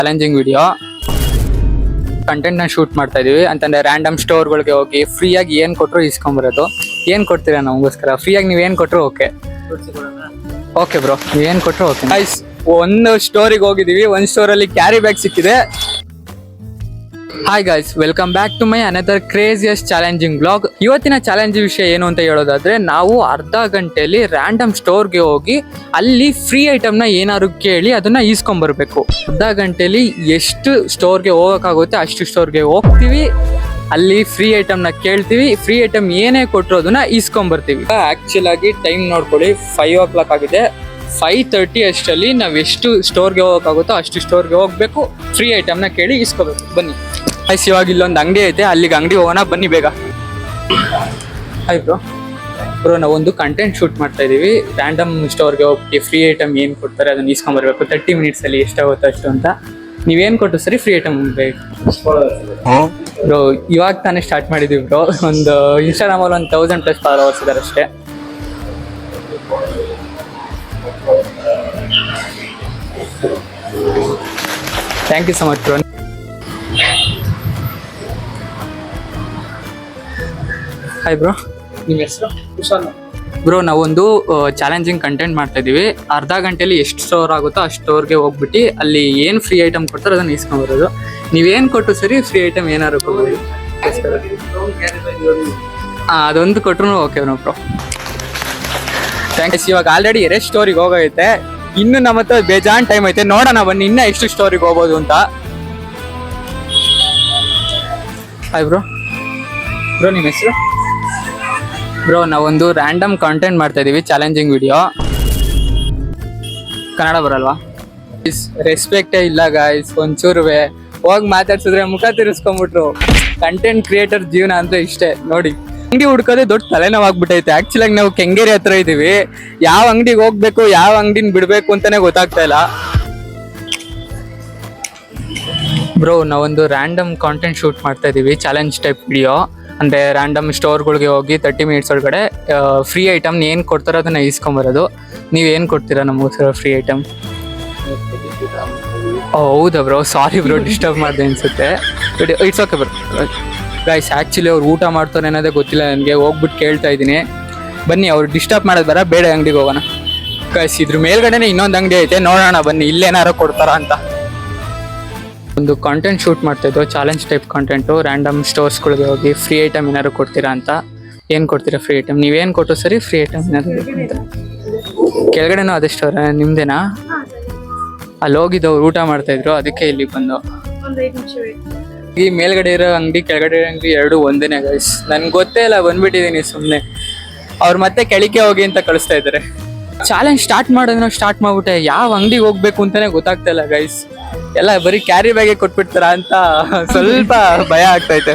Challenging video content ನ shoot ಮಾಡ್ತಾ ಇದೀವಿ ಅಂತಂದ್ರೆ ರ್ಯಾಂಡಮ್ ಸ್ಟೋರ್ಗಳಿಗೆ ಹೋಗಿ ಫ್ರೀಯಾಗಿ ಏನ್ ಕೊಟ್ಟರು ಇಸ್ಕೊಂಬರೋದು. ಏನ್ ಕೊಡ್ತೀರಾ ನಮಗೋಸ್ಕರ? ಫ್ರೀಯಾಗಿ ನೀವ್ ಏನ್ ಕೊಟ್ರು ಓಕೆ ಓಕೆ ಬ್ರೋ, ನೀವ್ ಏನ್ ಕೊಟ್ರು ಓಕೆ. ಗೈಸ್, ಒಂದು ಸ್ಟೋರಿಗೆ ಹೋಗಿದೀವಿ, ಒಂದ್ ಸ್ಟೋರ್ ಅಲ್ಲಿ ಕ್ಯಾರಿ ಬ್ಯಾಗ್ ಸಿಕ್ಕಿದೆ. Hi guys, welcome back to my another craziest challenging blog. ಇವತ್ತಿನ ಚಾಲೆಂಜ್ ವಿಷಯ ಏನು ಅಂತ ಹೇಳೋದಾದ್ರೆ, ನಾವು ಅರ್ಧ ಗಂಟೆಯಲ್ಲಿ ರ್ಯಾಂಡಮ್ ಸ್ಟೋರ್ಗೆ ಹೋಗಿ ಅಲ್ಲಿ ಫ್ರೀ ಐಟಮ್ನ ಏನಾದ್ರು ಕೇಳಿ ಅದನ್ನ ಈಸ್ಕೊಂಡ್ಬರ್ಬೇಕು. ಅರ್ಧ ಗಂಟೆಯಲ್ಲಿ ಎಷ್ಟು ಸ್ಟೋರ್ಗೆ ಹೋಗಕ್ಕಾಗುತ್ತೆ ಅಷ್ಟು ಸ್ಟೋರ್ಗೆ ಹೋಗ್ತೀವಿ, ಅಲ್ಲಿ ಫ್ರೀ ಐಟಮ್ನ ಕೇಳ್ತೀವಿ, ಫ್ರೀ ಐಟಮ್ ಏನೇ ಕೊಟ್ಟರು ಅದನ್ನ ಈಸ್ಕೊಂಡ್ಬರ್ತೀವಿ. ಆಕ್ಚುಲ್ ಆಗಿ ಟೈಮ್ ನೋಡ್ಕೊಳ್ಳಿ, 5 o'clock ಆಗಿದೆ. 5:30 ಅಷ್ಟರಲ್ಲಿ ನಾವು ಎಷ್ಟು ಸ್ಟೋರ್ಗೆ ಹೋಗೋಕ್ಕಾಗುತ್ತೋ ಅಷ್ಟು ಸ್ಟೋರ್ಗೆ ಹೋಗ್ಬೇಕು, ಫ್ರೀ ಐಟಮ್ನ ಕೇಳಿ ಇಸ್ಕೋಬೇಕು. ಬನ್ನಿ ಐಸ್, ಇವಾಗ ಇಲ್ಲೊಂದು ಅಂಗಡಿ ಐತೆ, ಅಲ್ಲಿಗೆ ಅಂಗಡಿ ಹೋಗೋಣ ಬನ್ನಿ ಬೇಗ. ಆಯ್ತು ಬ್ರೋ, ನಾವೊಂದು ಕಂಟೆಂಟ್ ಶೂಟ್ ಮಾಡ್ತಾ ಇದೀವಿ. ರ್ಯಾಂಡಮ್ ಸ್ಟೋರ್ಗೆ ಹೋಗಿ ಫ್ರೀ ಐಟಮ್ ಏನು ಕೊಡ್ತಾರೆ ಅದನ್ನ ಇಸ್ಕೊಂಡ್ಬರ್ಬೇಕು. 30 minutes ಅಲ್ಲಿ ಎಷ್ಟಾಗುತ್ತೋ ಅಷ್ಟು ಅಂತ. ನೀವೇನು ಕೊಟ್ಟು ಸರಿ ಫ್ರೀ ಐಟಮ್ ಬೇಕು ಬ್ರೋ. ಇವಾಗ ತಾನೇ ಸ್ಟಾರ್ಟ್ ಮಾಡಿದೀವಿ ಬ್ರೋ. ಒಂದು ಇನ್ಸ್ಟಾಗ್ರಾಮಲ್ಲಿ 1000+ ಫಾಲೋವರ್ಸ್ ಇದ್ದಾರೆ ಅಷ್ಟೇ. Thank you so much bro. Hi bro, ನಿಮ್ಮ ಹೆಸರು? ಬ್ರೋ, ನಾವೊಂದು ಚಾಲೆಂಜಿಂಗ್ ಕಂಟೆಂಟ್ ಮಾಡ್ತಾ ಇದೀವಿ. ಅರ್ಧ ಗಂಟೆಯಲ್ಲಿ ಎಷ್ಟು ಸ್ಟೋರ್ ಆಗುತ್ತೋ ಅಷ್ಟು ಸ್ಟೋರ್ಗೆ ಹೋಗ್ಬಿಟ್ಟು ಅಲ್ಲಿ ಏನು ಫ್ರೀ ಐಟಮ್ ಕೊಡ್ತಾರೋ ಅದನ್ನ ಇಸ್ಕೊಂಡ್ಬರೋದು. ನೀವೇನು ಕೊಟ್ಟು ಸರಿ ಫ್ರೀ ಐಟಮ್ ಏನಾದ್ರು ಕೊಡ್ಬೋದು. ಅದೊಂದು ಕೊಟ್ಟರು ಓಕೆ ಬ್ರೋ. ಥ್ಯಾಂಕ್ಸ್. ಇವಾಗ ಆಲ್ರೆಡಿ 2 ಸ್ಟೋರಿಗೆ ಹೋಗೈತೆ, ಇನ್ನು ನಮ್ಮ ಹತ್ರ ಬೇಜಾನ್ ಟೈಮ್ ಐತೆ. ನೋಡೋಣ ಬನ್ನಿ ಇನ್ನ ಎಷ್ಟು ಸ್ಟೋರಿಗೆ ಹೋಗ್ಬೋದು ಅಂತ. Hi bro. ಬ್ರೋ, ನಿಮ್ಮ ಹೆಸರು? ಬ್ರೋ, ನಾವೊಂದು ರ್ಯಾಂಡಮ್ ಕಾಂಟೆಂಟ್ ಮಾಡ್ತಾ ಇದೀವಿ, ಚಾಲೆಂಜಿಂಗ್ ವಿಡಿಯೋ. ಕನ್ನಡ ಬರಲ್ವಾ? ರೆಸ್ಪೆಕ್ಟೇ ಇಲ್ಲ ಗಾಯ್ಸ್ ಒಂಚೂರುವೆ. ಹೋಗಿ ಮಾತಾಡ್ಸಿದ್ರೆ ಮುಖ ತಿರ್ಸ್ಕೊಂಡ್ಬಿಟ್ರು. ಕಂಟೆಂಟ್ ಕ್ರಿಯೇಟರ್ ಜೀವನ ಅಂದ್ರೆ ಇಷ್ಟೇ ನೋಡಿ. ಅಂಗಡಿ ಹುಡ್ಕೋದೇ ದೊಡ್ಡ ತಲೆನೋವಾಗ್ಬಿಟ್ಟೈತೆ. ಆಕ್ಚುಲಿ ಆಗಿ ನಾವು ಕೆಂಗೇರಿ ಹತ್ರ ಇದೀವಿ. ಯಾವ ಅಂಗಡಿಗೆ ಹೋಗ್ಬೇಕು, ಯಾವ ಅಂಗಡಿನ ಬಿಡ್ಬೇಕು ಅಂತಾನೆ ಗೊತ್ತಾಗ್ತಾ ಇಲ್ಲ. ಬ್ರೋ, ನಾವೊಂದು ರ್ಯಾಂಡಮ್ ಕಾಂಟೆಂಟ್ ಶೂಟ್ ಮಾಡ್ತಾ ಇದೀವಿ, ಚಾಲೆಂಜ್ ಟೈಪ್ ವಿಡಿಯೋ. ಅಂದರೆ ರ್ಯಾಂಡಮ್ ಸ್ಟೋರ್ಗಳಿಗೆ ಹೋಗಿ 30 minutes ಒಳಗಡೆ ಫ್ರೀ ಐಟಮ್ ಏನು ಕೊಡ್ತಾರೋ ಅದನ್ನ ಇಸ್ಕೊಂಬರೋದು. ನೀವೇನು ಕೊಡ್ತೀರಾ ನಮಗೋಸ್ಕರ ಫ್ರೀ ಐಟಮ್? ಹೌದಾ ಬ್ರೋ, ಸಾರಿ ಬ್ರೋ, ಡಿಸ್ಟರ್ಬ್ ಮಾಡಿದೆ ಅನ್ಸುತ್ತೆ. It's okay bro. Guys, actually ಅವ್ರು ಊಟ ಮಾಡ್ತಾರೆ ಅನ್ನೋದೇ ಗೊತ್ತಿಲ್ಲ ನನಗೆ. ಹೋಗ್ಬಿಟ್ಟು ಕೇಳ್ತಾ ಇದ್ದೀನಿ. ಬನ್ನಿ, ಅವ್ರು ಡಿಸ್ಟರ್ಬ್ ಮಾಡೋದು ಬೇಡ ಅಂಗಡಿಗೆ ಹೋಗೋಣ. ಗೈಸ್, ಇದ್ರ ಮೇಲ್ಗಡೆನೆ ಇನ್ನೊಂದು ಅಂಗಡಿ ಐತೆ, ನೋಡೋಣ ಬನ್ನಿ ಇಲ್ಲೇನಾರು ಕೊಡ್ತಾರಾ ಅಂತ. ಒಂದು ಕಾಂಟೆಂಟ್ ಶೂಟ್ ಮಾಡ್ತಾ ಇದ್ದೋ, ಚಾಲೆಂಜ್ ಟೈಪ್ ಕಾಂಟೆಂಟು. ರ್ಯಾಂಡಮ್ ಸ್ಟೋರ್ಸ್ಗಳಿಗೆ ಹೋಗಿ ಫ್ರೀ ಐಟಮ್ ಏನಾದ್ರು ಕೊಡ್ತೀರಾ ಅಂತ. ಏನು ಕೊಡ್ತೀರಾ ಫ್ರೀ ಐಟಮ್? ನೀವೇನು ಕೊಟ್ಟು ಸರಿ ಫ್ರೀ ಐಟಮ್ ಏನಾದ್ರು ಅಂತ. ಕೆಳಗಡೆನೂ ಅದೇ ಸ್ಟೋರ್ ನಿಮ್ದೇನಾ? ಅಲ್ಲಿ ಹೋಗಿದ್ದವ್ರು ಊಟ ಮಾಡ್ತಾ ಇದ್ರು, ಅದಕ್ಕೆ ಇಲ್ಲಿ ಬಂದು. ಈ ಮೇಲ್ಗಡೆ ಇರೋ ಅಂಗಡಿ ಕೆಳಗಡೆ ಇರೋ ಅಂಗಡಿ ಎರಡು ಒಂದೇನೆ ಗೈಸ್. ನನ್ಗೆ ಗೊತ್ತೇ ಇಲ್ಲ, ಬಂದ್ಬಿಟ್ಟಿದ್ದೀನಿ ಸುಮ್ಮನೆ. ಅವ್ರು ಮತ್ತೆ ಕೆಳಕ್ಕೆ ಹೋಗಿ ಅಂತ ಕಳಿಸ್ತಾ ಇದ್ದಾರೆ. ಚಾಲೆಂಜ್ ಸ್ಟಾರ್ಟ್ ಸ್ಟಾರ್ಟ್ ಮಾಡ್ಬಿಟ್ಟೆ, ಯಾವ ಅಂಗಡಿಗೆ ಹೋಗ್ಬೇಕು ಅಂತಾನೆ ಗೊತ್ತಾಗ್ತಾ ಇಲ್ಲ ಗೈಸ್. ಎಲ್ಲ ಬರೀ ಕ್ಯಾರಿ ಬ್ಯಾಗೆ ಕೊಟ್ಬಿಡ್ತಾರ ಅಂತ ಸ್ವಲ್ಪ ಭಯ ಆಗ್ತೈತೆ.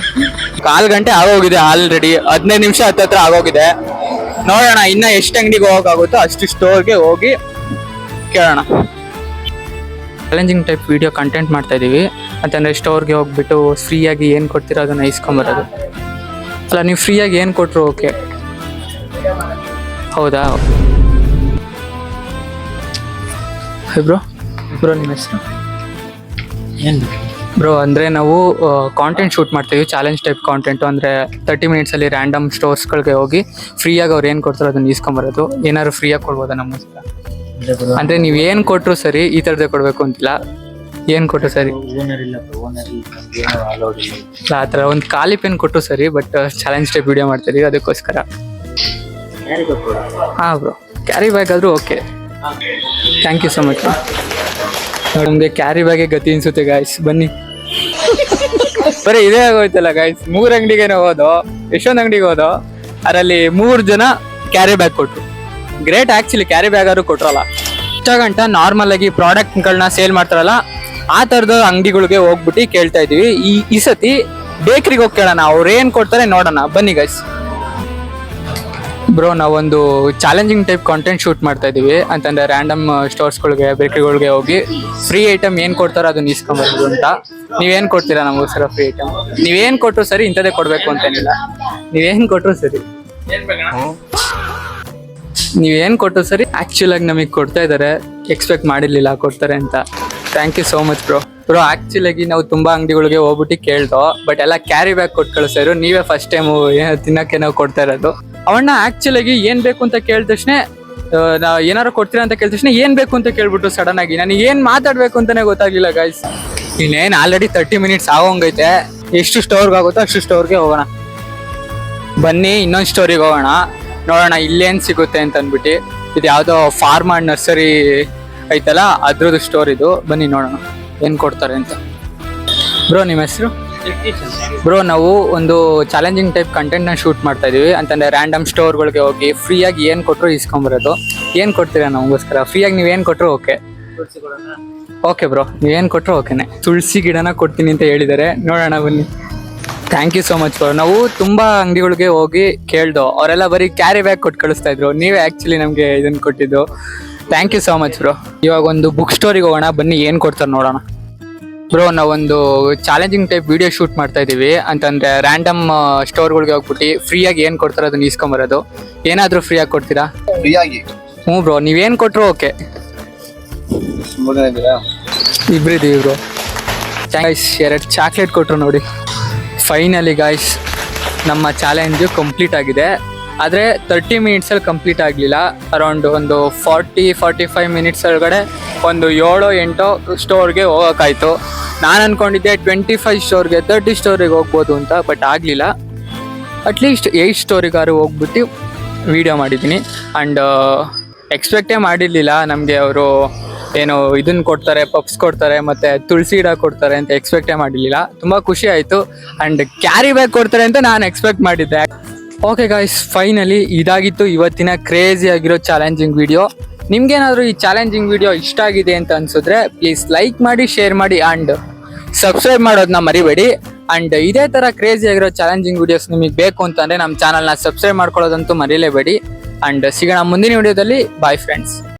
1/4 ಗಂಟೆ ಆಗೋಗಿದೆ ಆಲ್ರೆಡಿ, 15 ನಿಮಿಷ ಹತ್ರ ಆಗೋಗಿದೆ. ನೋಡೋಣ ಇನ್ನ ಎಷ್ಟು ಅಂಗಡಿಗೆ ಹೋಗೋಕ್ಕಾಗುತ್ತೋ ಅಷ್ಟು ಸ್ಟೋರ್ಗೆ ಹೋಗಿ ಕೇಳೋಣ. ಚಾಲೆಂಜಿಂಗ್ ಟೈಪ್ ವಿಡಿಯೋ ಕಂಟೆಂಟ್ ಮಾಡ್ತಾ ಇದೀವಿ ಅಂತಂದ್ರೆ ಸ್ಟೋರ್ಗೆ ಹೋಗ್ಬಿಟ್ಟು ಫ್ರೀಯಾಗಿ ಏನು ಕೊಡ್ತೀರೋ ಅದನ್ನ ಇಸ್ಕೊಂಬರೋದು. ಅಲ್ಲ, ನೀವು ಫ್ರೀಯಾಗಿ ಏನು ಕೊಟ್ಟರು ಓಕೆ. ಹೌದಾ ಬ್ರೋ? ಬ್ರೋ, ನಿಮ್ಮ ಹೆಸರು? ಬ್ರೋ, ಅಂದರೆ ನಾವು ಕಾಂಟೆಂಟ್ ಶೂಟ್ ಮಾಡ್ತೀವಿ, ಚಾಲೆಂಜ್ ಟೈಪ್ ಕಾಂಟೆಂಟು. ಅಂದರೆ 30 minutes ಅಲ್ಲಿ ರ್ಯಾಂಡಮ್ ಸ್ಟೋರ್ಸ್ಗಳಿಗೆ ಹೋಗಿ ಫ್ರೀಯಾಗಿ ಅವ್ರು ಏನು ಕೊಡ್ತಾರೋ ಅದನ್ನ ಇಸ್ಕೊಂಬರೋದು. ಏನಾದ್ರು ಫ್ರೀಯಾಗಿ ಕೊಡ್ಬೋದಾ ನಮಗೋಸ್ಕರ? ಅಂದರೆ ನೀವು ಏನು ಕೊಟ್ಟರು ಸರಿ, ಈ ಥರದೇ ಕೊಡಬೇಕು ಅಂತಿಲ್ಲ. ಏನು ಕೊಟ್ಟರು ಸರಿ, ಆ ಥರ ಒಂದು ಖಾಲಿ ಪೆನ್ ಕೊಟ್ಟರು ಸರಿ. ಬಟ್ ಚಾಲೆಂಜ್ ಟೈಪ್ ವಿಡಿಯೋ ಮಾಡ್ತಾಯಿದ್ದೀವಿ ಅದಕ್ಕೋಸ್ಕರ. ಹಾಂ ಬ್ರೋ, ಕ್ಯಾರಿ ಬ್ಯಾಗ್ ಆದರೂ okay. Thank you so much. ನಮಗೆ ಕ್ಯಾರಿ ಬ್ಯಾಗೆ ಗತಿ ಅನ್ಸುತ್ತೆ ಗಾಯ್ಸ್. ಬನ್ನಿ, ಬರೀ ಇದೇ ಆಗೋಯ್ತಲ್ಲ ಗಾಯ್ಸ್. 3 ಅಂಗಡಿಗೆ ಹೋದೋ, ಎಷ್ಟೊಂದು ಅಂಗಡಿಗೆ ಹೋದೋ, ಅದರಲ್ಲಿ 3 ಜನ ಕ್ಯಾರಿ ಬ್ಯಾಗ್ ಕೊಟ್ಟರು. ಗ್ರೇಟ್ ಆ್ಯಕ್ಚುಲಿ, ಕ್ಯಾರಿ ಬ್ಯಾಗ್ ಆದ್ರೂ ಕೊಟ್ರಲ್ಲ. ಇಷ್ಟ ಗಂಟ ನಾರ್ಮಲ್ ಆಗಿ ಪ್ರಾಡಕ್ಟ್ಗಳನ್ನ ಸೇಲ್ ಮಾಡ್ತಾರಲ್ಲ ಆ ಥರದ ಅಂಗಡಿಗಳಿಗೆ ಹೋಗ್ಬಿಟ್ಟು ಕೇಳ್ತಾ ಇದೀವಿ. ಈ ಸತಿ ಬೇಕ್ರಿಗೆ ಹೋಗಿ ಕೇಳೋಣ, ಅವ್ರು ಏನು ಕೊಡ್ತಾರೆ ನೋಡೋಣ. ಬನ್ನಿ ಗೈಸ್. ಬ್ರೋ, ನಾವೊಂದು ಚಾಲೆಂಜಿಂಗ್ ಟೈಪ್ ಕಾಂಟೆಂಟ್ ಶೂಟ್ ಮಾಡ್ತಾ ಇದೀವಿ ಅಂತಂದ್ರೆ ರ್ಯಾಂಡಮ್ ಸ್ಟೋರ್ಸ್ಗಳಿಗೆ ಬೇಕರಿಗಳಿಗೆ ಹೋಗಿ ಫ್ರೀ ಐಟಮ್ ಏನು ಕೊಡ್ತಾರೋ ಅದನ್ನ ಇಸ್ಕೊಂಬರೋದು ಅಂತ. ನೀವೇನು ಕೊಡ್ತೀರಾ ನಮಗೋಸ್ಕರ ಫ್ರೀ ಐಟಮ್? ನೀವೇನು ಕೊಟ್ಟರು ಸರಿ, ಇಂಥದ್ದೇ ಕೊಡಬೇಕು ಅಂತೇನಿಲ್ಲ. ನೀವೇನು ಕೊಟ್ಟರು ಸರಿ. ನೀವೇನು ಕೊಟ್ಟರು ಸರಿ. ಆ್ಯಕ್ಚುಲಾಗಿ ನಮಗೆ ಕೊಡ್ತಾ ಇದ್ದಾರೆ, ಎಕ್ಸ್ಪೆಕ್ಟ್ ಮಾಡಿರಲಿಲ್ಲ ಕೊಡ್ತಾರೆ ಅಂತ. Thank you so much bro. Bro actually ಆಗಿ ನಾವು ತುಂಬಾ ಅಂಗಡಿಗಳಿಗೆ ಹೋಗ್ಬಿಟ್ಟು ಕೇಳ್ದೋ, ಬಟ್ ಎಲ್ಲ ಕ್ಯಾರಿ ಬ್ಯಾಗ್ ಕೊಟ್ಟು ಕಳಿಸ್ತಾಯಿದ್ರು. ನೀವೇ ಫಸ್ಟ್ ಟೈಮ್ ತಿನ್ನಕ್ಕೆ ನಾವು ಕೊಡ್ತಾ ಇರೋದು. ಅವಣ್ಣ ಆಕ್ಚುಲಿ ಆಗಿ ಏನ್ ಬೇಕು ಅಂತ ಕೇಳಿದ ತಕ್ಷಣ ನಾವು ಏನಾರು ಕೊಡ್ತೀರಾ ಅಂತ ಕೇಳಿದ ತಕ್ಷಣ ಏನ್ ಬೇಕು ಅಂತ ಕೇಳ್ಬಿಟ್ಟು ಸಡನ್ ಆಗಿ ನನಗೆ ಏನ್ ಮಾತಾಡ್ಬೇಕು ಅಂತಾನೆ ಗೊತ್ತಾಗ್ಲಿಲ್ಲ ಗೈಸ್. ಇನ್ನೇನ್ ಆಲ್ರೆಡಿ 30 ಮಿನಿಟ್ಸ್ ಆಗೋಂಗೈತೆ. ಎಷ್ಟು ಸ್ಟೋರ್ಗೆ ಆಗುತ್ತೋ ಅಷ್ಟು ಸ್ಟೋರ್ಗೆ ಹೋಗೋಣ. ಬನ್ನಿ ಇನ್ನೊಂದು ಸ್ಟೋರಿಗೆ ಹೋಗೋಣ, ನೋಡೋಣ ಇಲ್ಲೇನ್ ಸಿಗುತ್ತೆ ಅಂತ ಅಂದ್ಬಿಟ್ಟು. ಇದು ಯಾವ್ದೋ ಫಾರ್ಮ್ ಅಂಡ್ ನರ್ಸರಿ ಐತಲ್ಲ ಅದ್ರದ್ದು ಸ್ಟೋರ್ ಇದು. ಬನ್ನಿ ನೋಡೋಣ ಏನ್ ಕೊಡ್ತಾರೆ ಅಂತ. ಬ್ರೋ ನಿಮ್ಮ ಹೆಸರು? ಬ್ರೋ ನಾವು ಒಂದು ಚಾಲೆಂಜಿಂಗ್ ಟೈಪ್ ಕಂಟೆಂಟ್ ನ ಶೂಟ್ ಮಾಡ್ತಾ ಇದೀವಿ ಅಂತಂದ್ರೆ ರ್ಯಾಂಡಮ್ ಸ್ಟೋರ್ಗಳಿಗೆ ಹೋಗಿ ಫ್ರೀಯಾಗಿ ಏನ್ ಕೊಟ್ಟರು ಇಸ್ಕೊಂಬರೋದು. ಏನ್ ಕೊಡ್ತೀರಾ ನಮಗೋಸ್ಕರ? ಫ್ರೀಯಾಗಿ ನೀವ್ ಏನ್ ಕೊಟ್ರು ಓಕೆ. ಓಕೆ ಬ್ರೋ, ನೀವೇನ್ ಕೊಟ್ರು ಓಕೆನೆ. ತುಳಸಿ ಗಿಡನ ಕೊಡ್ತೀನಿ ಅಂತ ಹೇಳಿದ್ದಾರೆ, ನೋಡೋಣ ಬನ್ನಿ. Thank you so much bro. ನಾವು ತುಂಬಾ ಅಂಗಡಿಗಳಿಗೆ ಹೋಗಿ ಕೇಳ್ದೋ, ಅವರೆಲ್ಲ ಬರೀ ಕ್ಯಾರಿ ಬ್ಯಾಗ್ ಕೊಟ್ಟು ಕಳಿಸ್ತಾ ಇದ್ರು. ನೀವೇ ಆಕ್ಚುಲಿ ನಮ್ಗೆ ಇದನ್ನ ಕೊಟ್ಟಿದ್ದು. Thank you so much bro. ಇವಾಗ ಒಂದು ಬುಕ್ ಸ್ಟೋರಿಗೆ ಹೋಗೋಣ, ಬನ್ನಿ ಏನ್ ಕೊಡ್ತಾರೆ ನೋಡೋಣ. ಬ್ರೋ ನಾವೊಂದು ಚಾಲೆಂಜಿಂಗ್ ಟೈಪ್ ವಿಡಿಯೋ ಶೂಟ್ ಮಾಡ್ತಾ ಇದೀವಿ ಅಂತಂದ್ರೆ ರ್ಯಾಂಡಮ್ ಸ್ಟೋರ್ಗಳಿಗೆ ಹೋಗ್ಬಿಟ್ಟು ಫ್ರೀಯಾಗಿ ಏನ್ ಕೊಡ್ತಾರೋ ಅದನ್ನ ಇಸ್ಕೊಂಬರೋದು. ಏನಾದ್ರೂ ಫ್ರೀಯಾಗಿ ಕೊಡ್ತೀರಾ? ಫ್ರೀಯಾಗಿ? ಹ್ಞೂ ಬ್ರೋ, ನೀವೇನ್ ಕೊಟ್ರು ಓಕೆ. ಇಬ್ರಿದೀವಿ ಬ್ರೋ. ಗಾಯ್ಸ್ 2 ಚಾಕ್ಲೇಟ್ ಕೊಟ್ರು ನೋಡಿ. ಫೈನಲಿ ಗಾಯ್ಸ್ ನಮ್ಮ ಚಾಲೆಂಜು ಕಂಪ್ಲೀಟ್ ಆಗಿದೆ. ಆದರೆ 30 ಮಿನಿಟ್ಸಲ್ಲಿ ಕಂಪ್ಲೀಟ್ ಆಗಲಿಲ್ಲ. ಅರೌಂಡ್ ಒಂದು 40-45 ಮಿನಿಟ್ಸ್ ಒಳಗಡೆ ಒಂದು 7-8 ಸ್ಟೋರ್ಗೆ ಹೋಗೋಕ್ಕಾಯ್ತು. ನಾನು ಅಂದ್ಕೊಂಡಿದ್ದೆ 25 ಸ್ಟೋರ್ಗೆ 30 ಸ್ಟೋರಿಗೆ ಹೋಗ್ಬೋದು ಅಂತ, ಬಟ್ ಆಗಲಿಲ್ಲ. ಅಟ್ಲೀಸ್ಟ್ 8 ಸ್ಟೋರಿಗಾರು ಹೋಗ್ಬಿಟ್ಟು ವೀಡಿಯೋ ಮಾಡಿದ್ದೀನಿ. ಆ್ಯಂಡ್ ಎಕ್ಸ್ಪೆಕ್ಟೇ ಮಾಡಿರಲಿಲ್ಲ ನಮಗೆ ಅವರು ಏನು ಇದನ್ನು ಕೊಡ್ತಾರೆ, ಪಪ್ಸ್ ಕೊಡ್ತಾರೆ ಮತ್ತು ತುಳಸಿ ಗಿಡ ಕೊಡ್ತಾರೆ ಅಂತ ಎಕ್ಸ್ಪೆಕ್ಟೇ ಮಾಡಿರಲಿಲ್ಲ. ತುಂಬ ಖುಷಿ ಆಯಿತು. ಆ್ಯಂಡ್ ಕ್ಯಾರಿ ಬ್ಯಾಗ್ ಕೊಡ್ತಾರೆ ಅಂತ ನಾನು ಎಕ್ಸ್ಪೆಕ್ಟ್ ಮಾಡಿದ್ದೆ. ಓಕೆ ಗಾಯ್ಸ್, ಫೈನಲಿ ಇದಾಗಿತ್ತು ಇವತ್ತಿನ ಕ್ರೇಜಿ ಆಗಿರೋ ಚಾಲೆಂಜಿಂಗ್ ವಿಡಿಯೋ. ನಿಮ್ಗೇನಾದರೂ ಈ ಚಾಲೆಂಜಿಂಗ್ ವಿಡಿಯೋ ಇಷ್ಟ ಆಗಿದೆ ಅಂತ ಅನ್ಸಿದ್ರೆ ಪ್ಲೀಸ್ ಲೈಕ್ ಮಾಡಿ, ಶೇರ್ ಮಾಡಿ ಆ್ಯಂಡ್ ಸಬ್ಸ್ಕ್ರೈಬ್ ಮಾಡೋದನ್ನ ಮರಿಬೇಡಿ. ಆ್ಯಂಡ್ ಇದೇ ಥರ ಕ್ರೇಜಿ ಆಗಿರೋ ಚಾಲೆಂಜಿಂಗ್ ವಿಡಿಯೋಸ್ ನಿಮಗೆ ಬೇಕು ಅಂತಂದರೆ ನಮ್ಮ ಚಾನಲ್ನ ಸಬ್ಸ್ಕ್ರೈಬ್ ಮಾಡ್ಕೊಳ್ಳೋದಂತೂ ಮರೀಲೇಬೇಡಿ. ಆ್ಯಂಡ್ ಸಿಗೋಣ ಮುಂದಿನ ವಿಡಿಯೋದಲ್ಲಿ. Bye friends.